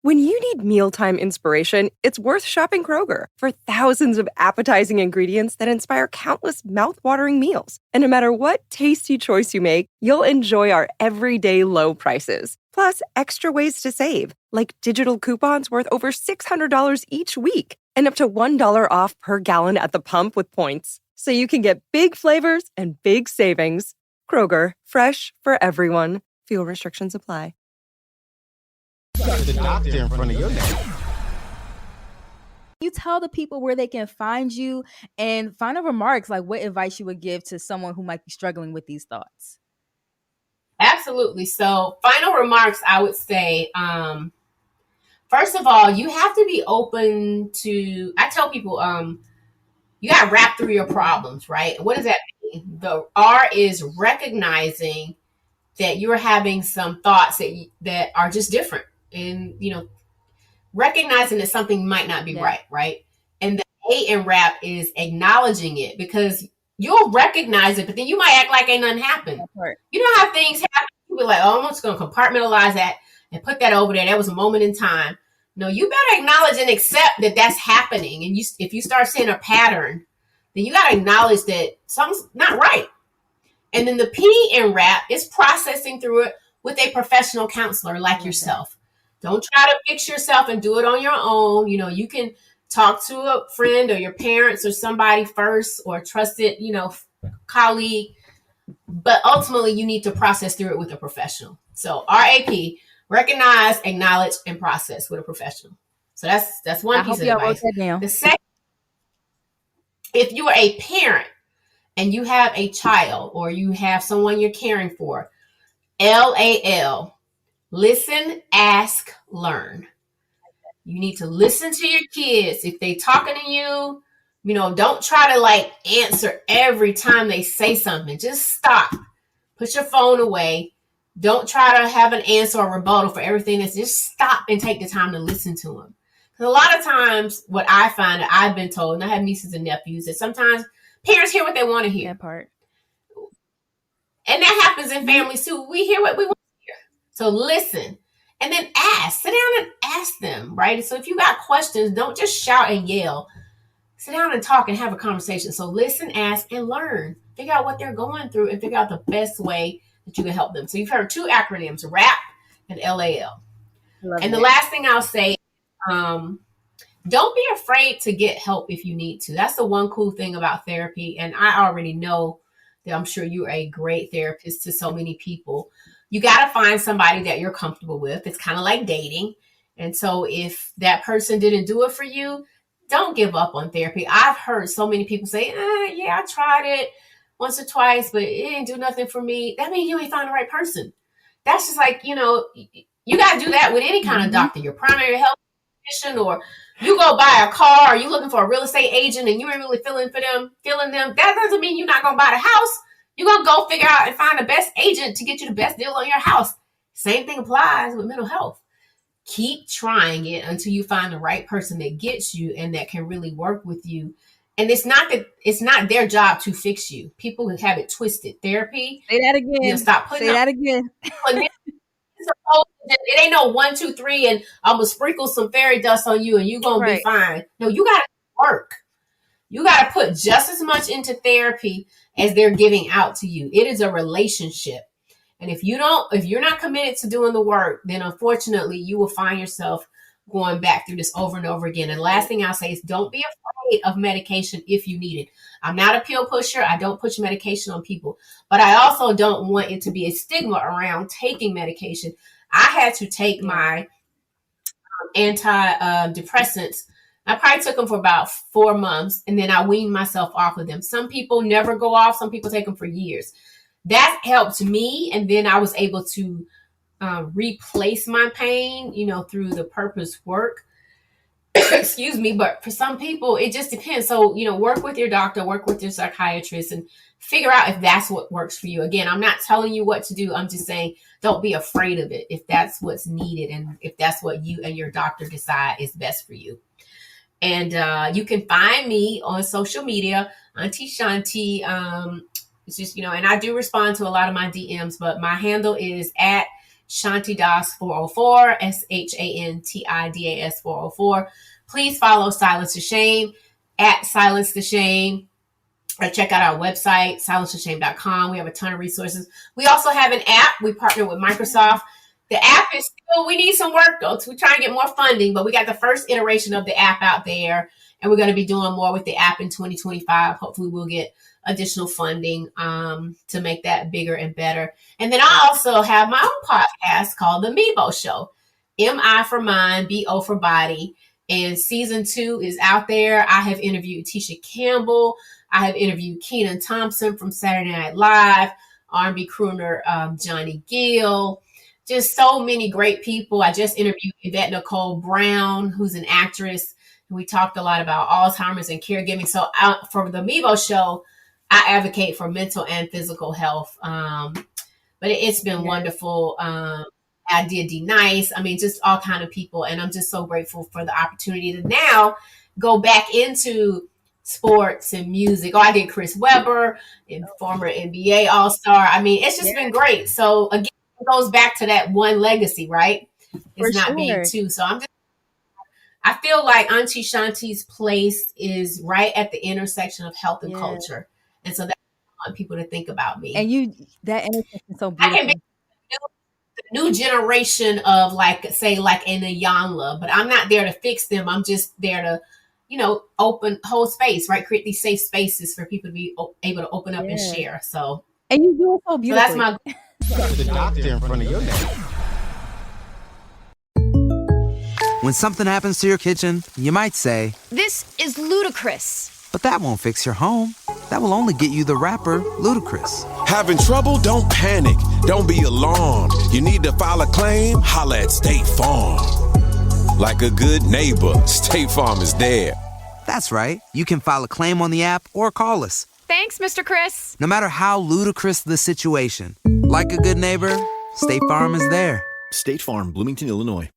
When you need mealtime inspiration, it's worth shopping Kroger for thousands of appetizing ingredients that inspire countless mouthwatering meals. And no matter what tasty choice you make, you'll enjoy our everyday low prices. Plus, extra ways to save, like digital coupons worth over $600 each week and up to $1 off per gallon at the pump with points. So you can get big flavors and big savings. Kroger, fresh for everyone. Fuel restrictions apply. The doctor in front of your name. You tell the people where they can find you, and final remarks, like what advice you would give to someone who might be struggling with these thoughts. Absolutely. So final remarks, I would say, first of all, you have to be open to, I tell people, you got to rap through your problems, right? What does that mean? The R is recognizing that you're having some thoughts that are just different. And, recognizing that something might not be right? And the A in rap is acknowledging it, because you'll recognize it, but then you might act like ain't nothing happened. Right. You know how things happen? You be like, oh, I'm just going to compartmentalize that and put that over there. That was a moment in time. No, you better acknowledge and accept that that's happening. And if you start seeing a pattern, then you got to acknowledge that something's not right. And then the P in rap is processing through it with a professional counselor like yourself. Don't try to fix yourself and do it on your own. You can talk to a friend or your parents or somebody first, or a trusted, colleague. But ultimately, you need to process through it with a professional. So RAP, recognize, acknowledge, and process with a professional. So that's one piece of advice. The second, if you are a parent and you have a child or you have someone you're caring for, LAL. Listen, ask, learn. You need to listen to your kids. If they talking to you, don't try to answer every time they say something. Just stop. Put your phone away. Don't try to have an answer or rebuttal for everything. Just stop and take the time to listen to them. Because a lot of times what I find that I've been told, and I have nieces and nephews, that sometimes parents hear what they want to hear. That part. And that happens in families too. We hear what we want. So listen, and then ask. Sit down and ask them, right? So if you got questions, don't just shout and yell. Sit down and talk and have a conversation. So listen, ask, and learn. Figure out what they're going through and figure out the best way that you can help them. So you've heard two acronyms, RAP and LAL. And the last thing I'll say, don't be afraid to get help if you need to. That's the one cool thing about therapy. And I already know that I'm sure you're a great therapist to so many people. You got to find somebody that you're comfortable with. It's kind of like dating. And so if that person didn't do it for you, don't give up on therapy. I've heard so many people say, yeah, I tried it once or twice, but it didn't do nothing for me. That means you ain't found the right person. That's just like, you got to do that with any kind of doctor, your primary health physician, or you go buy a car, or you looking for a real estate agent and you ain't really feeling them. That doesn't mean you're not going to buy the house. You're going to go figure out and find the best agent to get you the best deal on your house. Same thing applies with mental health. Keep trying it until you find the right person that gets you and that can really work with you. And it's not their job to fix you. People who have it twisted. Therapy. Say that again. Stop putting Say that again. It ain't no 1, 2, 3, and I'm going to sprinkle some fairy dust on you and you're going to be fine. No, you got to work. You got to put just as much into therapy as they're giving out to you. It is a relationship. And if you're not committed to doing the work, then unfortunately you will find yourself going back through this over and over again. And the last thing I'll say is don't be afraid of medication if you need it. I'm not a pill pusher. I don't push medication on people, but I also don't want it to be a stigma around taking medication. I had to take my antidepressants. I probably took them for about 4 months, and then I weaned myself off of them. Some people never go off. Some people take them for years. That helped me, and then I was able to replace my pain, through the purpose work. Excuse me. But for some people, it just depends. So, work with your doctor, work with your psychiatrist, and figure out if that's what works for you. Again, I'm not telling you what to do. I'm just saying, don't be afraid of it if that's what's needed and if that's what you and your doctor decide is best for you. And you can find me on social media, Auntie Shanti. It's just, and I do respond to a lot of my DMs, but my handle is at Shanti Das 404, SHANTIDAS 404. Please follow Silence to Shame at Silence to Shame, or check out our website, silencetoshame.com. We have a ton of resources. We also have an app. We partner with Microsoft. The app is still, we need some work though. We're trying to get more funding, but we got the first iteration of the app out there, and we're going to be doing more with the app in 2025. Hopefully we'll get additional funding to make that bigger and better. And then I also have my own podcast called The Mebo Show. M-I for mind, B-O for body. And season 2 is out there. I have interviewed Tisha Campbell. I have interviewed Kenan Thompson from Saturday Night Live, R&B crooner Johnny Gill. Just so many great people. I just interviewed Yvette Nicole Brown, who's an actress. We talked a lot about Alzheimer's and caregiving. So for the Mebo Show, I advocate for mental and physical health. But it's been wonderful. I did D-Nice. I mean, just all kind of people. And I'm just so grateful for the opportunity to now go back into sports and music. I did Chris Webber, and former NBA All-Star. I mean, it's just been great. So again, it goes back to that one legacy, right? It's not being two. So I feel like Auntie Shanti's place is right at the intersection of health and culture. And so that's what I want people to think about me. And that intersection is so beautiful. I can be the new generation of like in a Yanla, but I'm not there to fix them. I'm just there to, hold space, right? Create these safe spaces for people to be able to open up and share. So, and you do it so beautifully. So that's my the doctor in front of your name. When something happens to your kitchen, you might say, "This is ludicrous." But that won't fix your home. That will only get you the rapper, Ludacris. Having trouble? Don't panic. Don't be alarmed. You need to file a claim? Holla at State Farm. Like a good neighbor, State Farm is there. That's right. You can file a claim on the app or call us. Thanks, Mr. Chris. No matter how ludicrous the situation, like a good neighbor, State Farm is there. State Farm, Bloomington, Illinois.